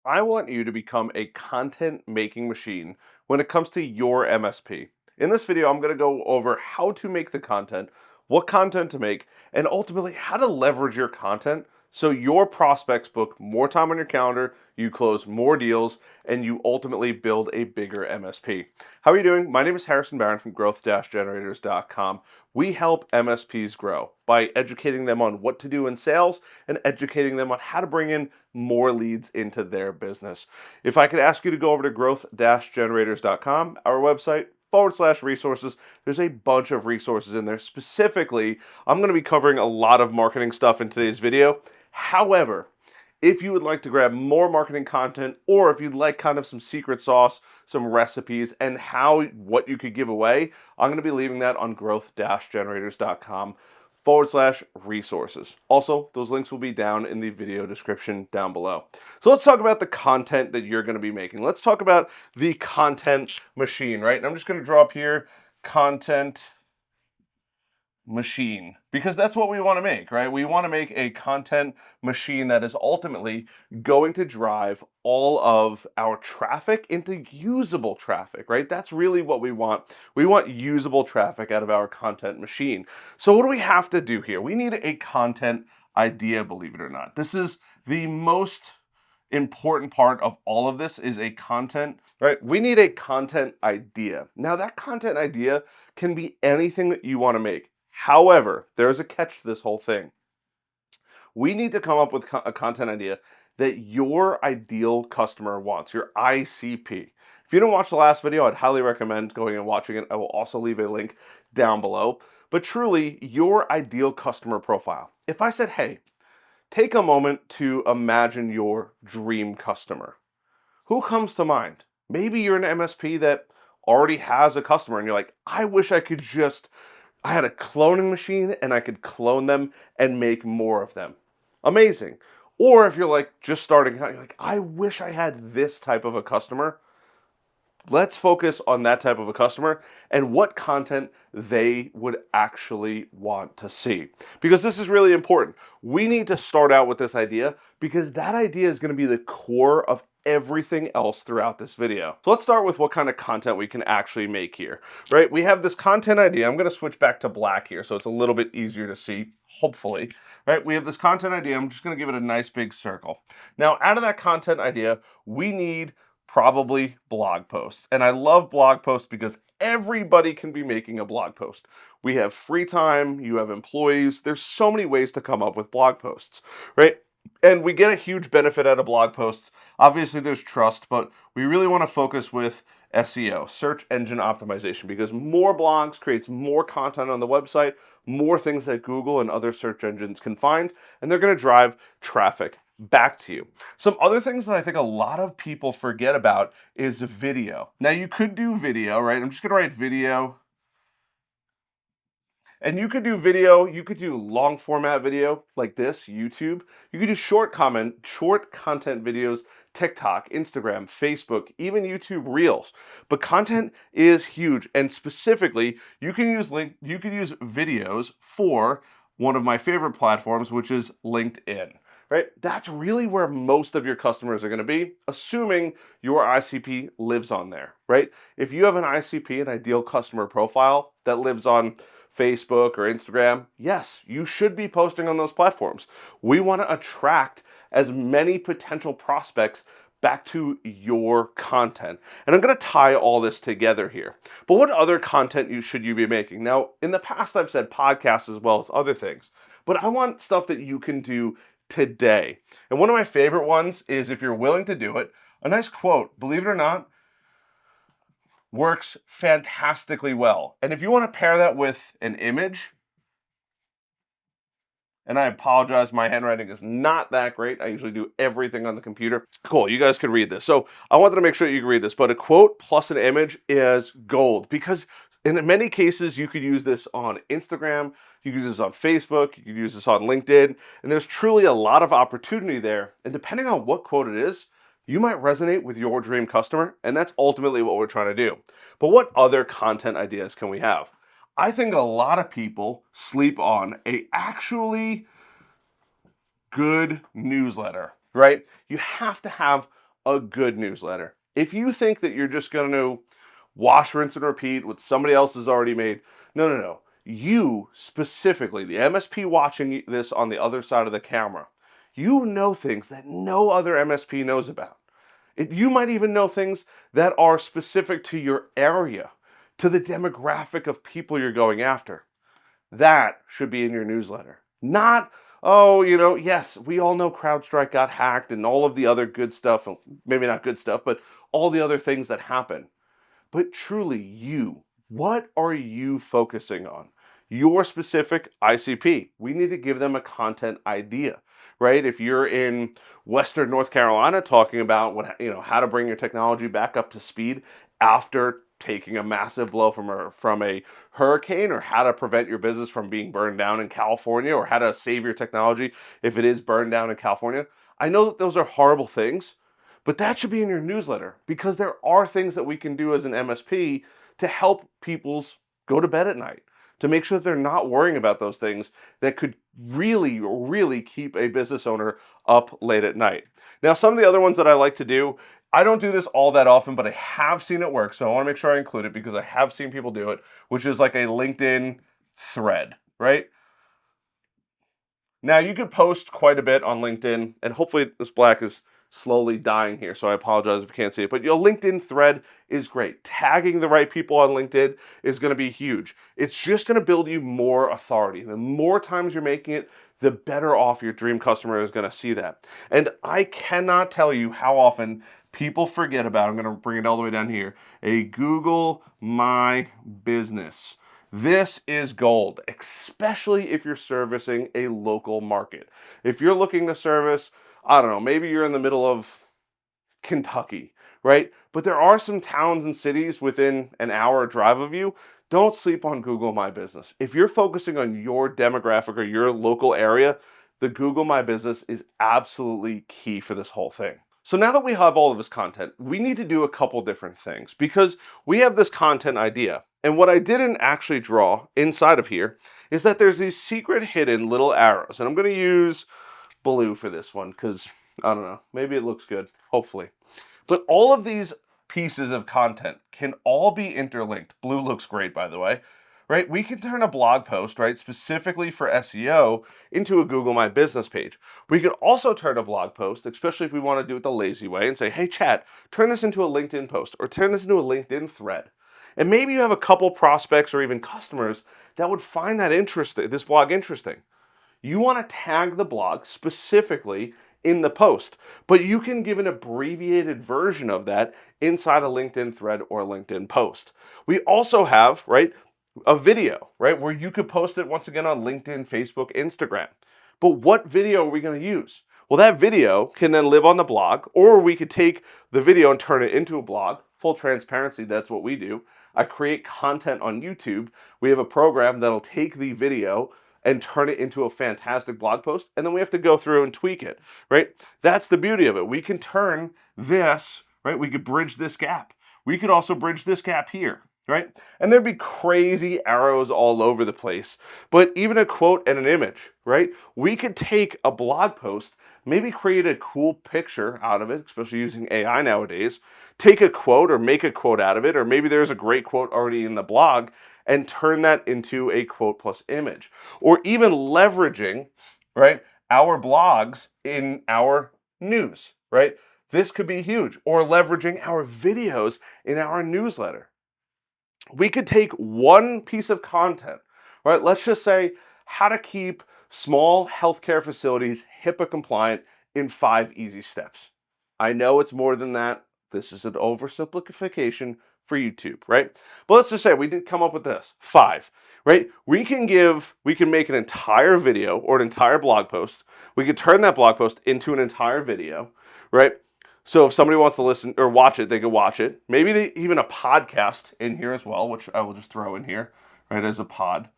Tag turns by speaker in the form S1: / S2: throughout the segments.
S1: I want you to become a content making machine when it comes to your MSP. In this video, I'm going to go over how to make the content, what content to make, and ultimately how to leverage your content so your prospects book more time on your calendar, you close more deals, and you ultimately build a bigger MSP. How are you doing? My name is Harrison Barron from growth-generators.com. We help MSPs grow by educating them on what to do in sales and educating them on how to bring in more leads into their business. If I could ask you to go over to growth-generators.com, our website, /resources. There's a bunch of resources in there. Specifically, I'm going to be covering a lot of marketing stuff in today's video. However, if you would like to grab more marketing content, or if you'd like kind of some secret sauce, some recipes, and what you could give away, I'm going to be leaving that on growth-generators.com /resources. Also, those links will be down in the video description down below. So let's talk about the content that you're going to be making. Let's talk about the content machine, right? And I'm just going to draw up here content machine, because that's what we want to make, right? We want to make a content machine that is ultimately going to drive all of our traffic into usable traffic, right? That's really what we want. We want usable traffic out of our content machine. So what do we have to do here? We need a content idea, believe it or not. This is the most important part of all of this, is a content, right? We need a content idea. Now that content idea can be anything that you want to make. However, there's a catch to this whole thing. We need to come up with a content idea that your ideal customer wants, your ICP. If you didn't watch the last video, I'd highly recommend going and watching it. I will also leave a link down below. But truly, your ideal customer profile. If I said, hey, take a moment to imagine your dream customer, who comes to mind? Maybe you're an MSP that already has a customer and you're like, I wish I had a cloning machine and I could clone them and make more of them. Amazing. Or if you're like just starting out, you're like, I wish I had this type of a customer. Let's focus on that type of a customer and what content they would actually want to see. Because this is really important. We need to start out with this idea because that idea is going to be the core of everything else throughout this video. So let's start with what kind of content we can actually make here, right? We have this content idea. I'm going to switch back to black here so it's a little bit easier to see, hopefully, right? We have this content idea. I'm just going to give it a nice big circle. Now, out of that content idea, we need probably blog posts. And I love blog posts because everybody can be making a blog post. We have free time, you have employees. There's so many ways to come up with blog posts, right? And we get a huge benefit out of blog posts. Obviously, there's trust, but we really want to focus with SEO, search engine optimization, because more blogs creates more content on the website, more things that Google and other search engines can find, and they're going to drive traffic back to you. Some other things that I think a lot of people forget about is video. Now, you could do video, right? I'm just going to write video. And you could do video, you could do long format video like this, YouTube. You could do short content videos, TikTok, Instagram, Facebook, even YouTube Reels. But content is huge, and specifically, you can use videos for one of my favorite platforms, which is LinkedIn. Right? That's really where most of your customers are going to be, assuming your ICP lives on there, right? If you have an ICP, an ideal customer profile that lives on Facebook or Instagram, yes, you should be posting on those platforms. We want to attract as many potential prospects back to your content. And I'm going to tie all this together here. But what other content should you be making? Now, in the past, I've said podcasts as well as other things, but I want stuff that you can do today. And one of my favorite ones is, if you're willing to do it, a nice quote, believe it or not, works fantastically well. And if you want to pair that with an image, and I apologize, my handwriting is not that great. I usually do everything on the computer. Cool, you guys could read this. So I wanted to make sure you can read this, but a quote plus an image is gold, because in many cases, you could use this on Instagram, you could use this on Facebook, you could use this on LinkedIn, and there's truly a lot of opportunity there. And depending on what quote it is, you might resonate with your dream customer, and that's ultimately what we're trying to do. But what other content ideas can we have? I think a lot of people sleep on a actually good newsletter, right? You have to have a good newsletter. If you think that you're just going to wash, rinse, and repeat what somebody else has already made, no, no, no. You specifically, the MSP watching this on the other side of the camera, you know things that no other MSP knows about. You might even know things that are specific to your area, to the demographic of people you're going after. That should be in your newsletter. Not, oh, yes, we all know CrowdStrike got hacked and all of the other good stuff, maybe not good stuff, but all the other things that happen. But truly, what are you focusing on? Your specific ICP. We need to give them a content idea, right? If you're in Western North Carolina talking about how to bring your technology back up to speed after taking a massive blow from a hurricane, or how to prevent your business from being burned down in California, or how to save your technology if it is burned down in California. I know that those are horrible things, but that should be in your newsletter, because there are things that we can do as an MSP to help people's go to bed at night, to make sure that they're not worrying about those things that could really, really keep a business owner up late at night. Now, some of the other ones that I like to do, I don't do this all that often, but I have seen it work, so I want to make sure I include it because I have seen people do it, which is like a LinkedIn thread, right? Now, you could post quite a bit on LinkedIn, and hopefully this black is slowly dying here, so I apologize if you can't see it, but your LinkedIn thread is great. Tagging the right people on LinkedIn is going to be huge. It's just going to build you more authority. The more times you're making it, the better off your dream customer is going to see that. And I cannot tell you how often people forget about, I'm going to bring it all the way down here, a Google My Business. This is gold, especially if you're servicing a local market. If you're looking to service, I don't know, maybe you're in the middle of Kentucky, right? But there are some towns and cities within an hour drive of you. Don't sleep on Google My Business. If you're focusing on your demographic or your local area, the Google My Business is absolutely key for this whole thing. So now that we have all of this content, we need to do a couple different things, because we have this content idea. And what I didn't actually draw inside of here is that there's these secret hidden little arrows. And I'm going to use blue for this one because, I don't know, maybe it looks good, hopefully. But all of these pieces of content can all be interlinked. Blue looks great, by the way, right? We can turn a blog post, right, specifically for SEO into a Google My Business page. We could also turn a blog post, especially if we want to do it the lazy way, and say, hey, chat, turn this into a LinkedIn post or turn this into a LinkedIn thread. And maybe you have a couple prospects or even customers that would find that this blog interesting. You want to tag the blog specifically in the post, but you can give an abbreviated version of that inside a LinkedIn thread or LinkedIn post. We also have, right, a video, right, where you could post it once again on LinkedIn, Facebook, Instagram. But what video are we going to use? Well, that video can then live on the blog, or we could take the video and turn it into a blog. Full transparency, that's what we do. I create content on YouTube. We have a program that'll take the video and turn it into a fantastic blog post, and then we have to go through and tweak it, right? That's the beauty of it. We can turn this, right? We could bridge this gap. We could also bridge this gap here, right? And there'd be crazy arrows all over the place, but even a quote and an image, right? We could take a blog post, maybe create a cool picture out of it, especially using AI nowadays, take a quote or make a quote out of it, or maybe there's a great quote already in the blog, and turn that into a quote plus image. Or even leveraging, right, our blogs in our news, right? This could be huge. Or leveraging our videos in our newsletter. We could take one piece of content, right? Let's just say how to keep small healthcare facilities HIPAA compliant in 5 easy steps. I know it's more than that. This is an oversimplification for YouTube, right? But let's just say we did come up with this, 5, right? We can make an entire video or an entire blog post. We could turn that blog post into an entire video, right? So if somebody wants to listen or watch it, they can watch it. Maybe even a podcast in here as well, which I will just throw in here, right, as a pod,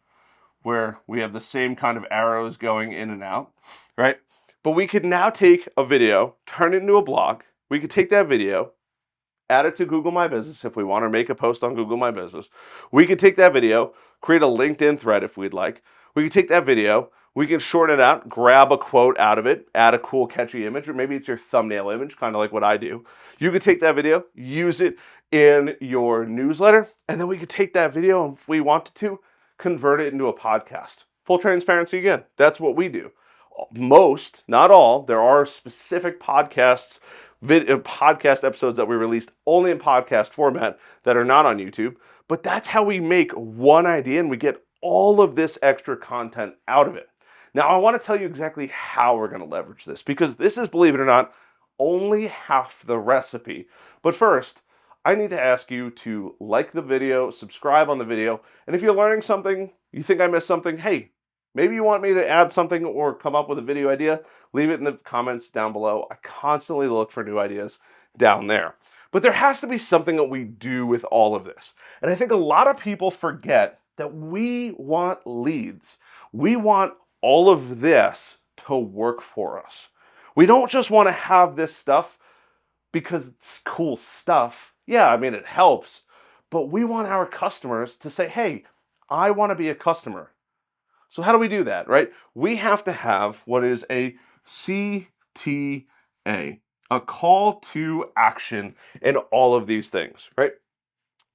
S1: where we have the same kind of arrows going in and out, right? But we could now take a video, turn it into a blog. We could take that video, add it to Google My Business if we want to make a post on Google My Business. We could take that video, create a LinkedIn thread if we'd like. We could take that video, We can shorten it out, grab a quote out of it, add a cool, catchy image, or maybe it's your thumbnail image, kind of like what I do. You could take that video, use it in your newsletter, and then we could take that video and if we wanted to, convert it into a podcast. Full transparency again, that's what we do. Most, not all, there are specific podcast episodes that we released only in podcast format that are not on YouTube, but that's how we make one idea and we get all of this extra content out of it. Now, I want to tell you exactly how we're going to leverage this because this is, believe it or not, only half the recipe. But first, I need to ask you to like the video, subscribe on the video, and if you're learning something, you think I missed something, hey, maybe you want me to add something or come up with a video idea, leave it in the comments down below. I constantly look for new ideas down there. But there has to be something that we do with all of this. And I think a lot of people forget that we want leads. We want all of this to work for us. We don't just want to have this stuff because it's cool stuff. Yeah, I mean, it helps. But we want our customers to say, hey, I want to be a customer. So how do we do that, right? We have to have what is a CTA, a call to action in all of these things, right?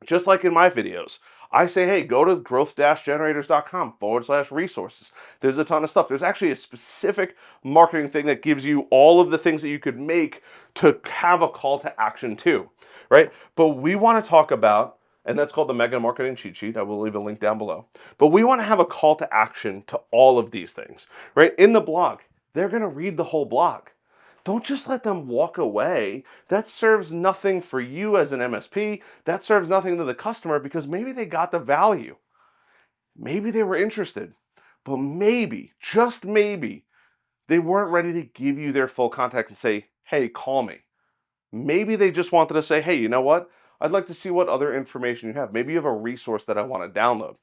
S1: Just like in my videos, I say, hey, go to growth-generators.com/resources. There's a ton of stuff. There's actually a specific marketing thing that gives you all of the things that you could make to have a call to action too, right? But we want to talk about, and that's called the Mega Marketing Cheat Sheet. I will leave a link down below. But we want to have a call to action to all of these things, right? In the blog, they're going to read the whole blog. Don't just let them walk away. That serves nothing for you as an MSP. That serves nothing to the customer because maybe they got the value. Maybe they were interested, but maybe, just maybe, they weren't ready to give you their full contact and say, hey, call me. Maybe they just wanted to say, hey, you know what? I'd like to see what other information you have. Maybe you have a resource that I want to download.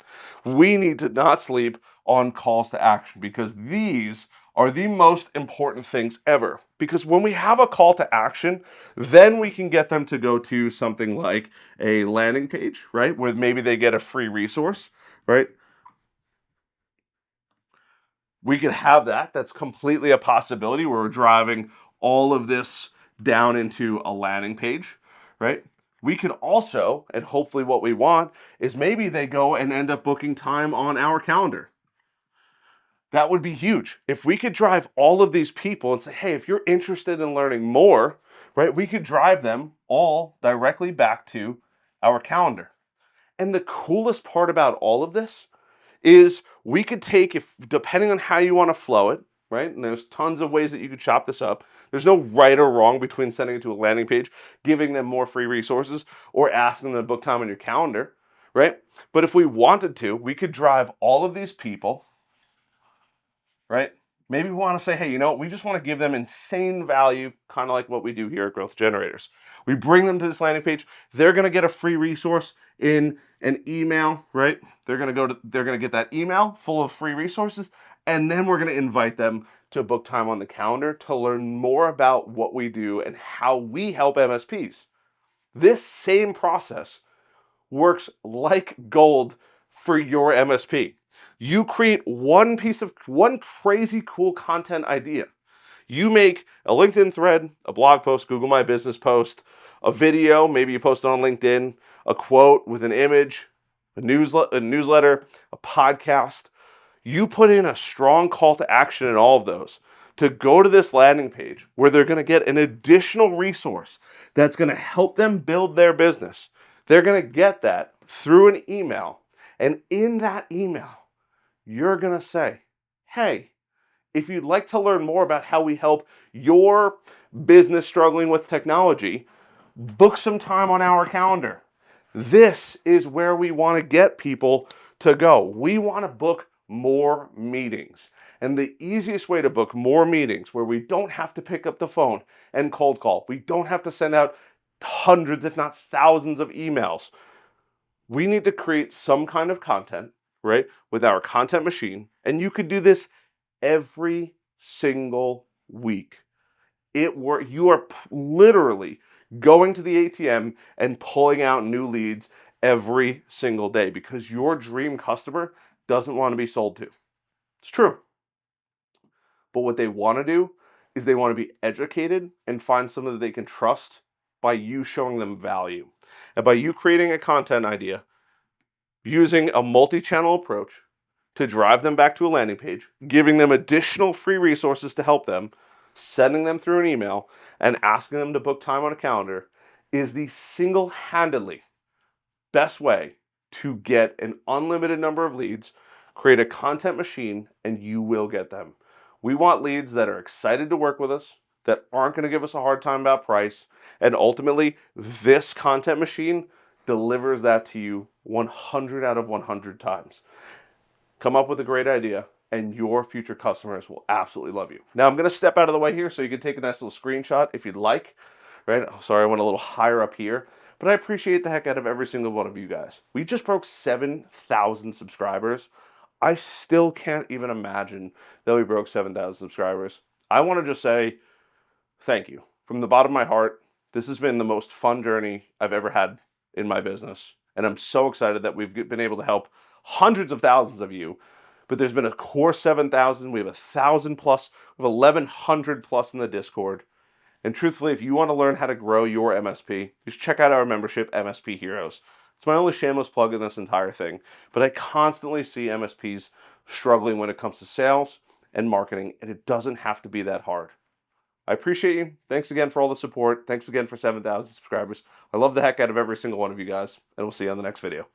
S1: We need to not sleep on calls to action because these are the most important things ever. Because when we have a call to action, then we can get them to go to something like a landing page, right? Where maybe they get a free resource, right? We could have that. That's completely a possibility where we're driving all of this down into a landing page, right? We could also, and hopefully what we want, is maybe they go and end up booking time on our calendar. That would be huge. If we could drive all of these people and say, hey, if you're interested in learning more, right, we could drive them all directly back to our calendar. And the coolest part about all of this is we could take, if depending on how you want to flow it, right? And there's tons of ways that you could chop this up. There's no right or wrong between sending it to a landing page, giving them more free resources, or asking them to book time on your calendar, right? But if we wanted to, we could drive all of these people, right? Maybe we want to say, hey, you know what? We just want to give them insane value, kind of like what we do here at Growth Generators. We bring them to this landing page. They're going to get a free resource in an email, right? They're going to get that email full of free resources, and then we're going to invite them to book time on the calendar to learn more about what we do and how we help MSPs. This same process works like gold for your MSP. You create one crazy cool content idea. You make a LinkedIn thread, a blog post, Google My Business post, a video, maybe you post it on LinkedIn, a quote with an image, a newsletter, a podcast. You put in a strong call to action in all of those to go to this landing page where they're going to get an additional resource that's going to help them build their business. They're going to get that through an email. And in that email, you're going to say, hey, if you'd like to learn more about how we help your business struggling with technology, book some time on our calendar. This is where we want to get people to go. We want to book more meetings. And the easiest way to book more meetings where we don't have to pick up the phone and cold call, we don't have to send out hundreds, if not thousands of emails. We need to create some kind of content, right, with our content machine. And you could do this every single week. You are literally going to the ATM and pulling out new leads every single day because your dream customer doesn't want to be sold to. It's true. But what they want to do is they want to be educated and find someone that they can trust by you showing them value. And by you creating a content idea, using a multi-channel approach to drive them back to a landing page, giving them additional free resources to help them, sending them through an email, and asking them to book time on a calendar is the single-handedly best way to get an unlimited number of leads, create a content machine, and you will get them. We want leads that are excited to work with us, that aren't going to give us a hard time about price, and ultimately, this content machine delivers that to you 100 out of 100 times. Come up with a great idea, and your future customers will absolutely love you. Now, I'm going to step out of the way here so you can take a nice little screenshot if you'd like. Right? Oh, sorry, I went a little higher up here, but I appreciate the heck out of every single one of you guys. We just broke 7,000 subscribers. I still can't even imagine that we broke 7,000 subscribers. I want to just say thank you from the bottom of my heart. This has been the most fun journey I've ever had in my business, and I'm so excited that we've been able to help hundreds of thousands of you. But there's been a core 7,000. We have 1,000 plus. We have 1,100 plus in the Discord. And truthfully, if you want to learn how to grow your MSP, just check out our membership, MSP Heroes. It's my only shameless plug in this entire thing, but I constantly see MSPs struggling when it comes to sales and marketing, and it doesn't have to be that hard. I appreciate you. Thanks again for all the support. Thanks again for 7,000 subscribers. I love the heck out of every single one of you guys, and we'll see you on the next video.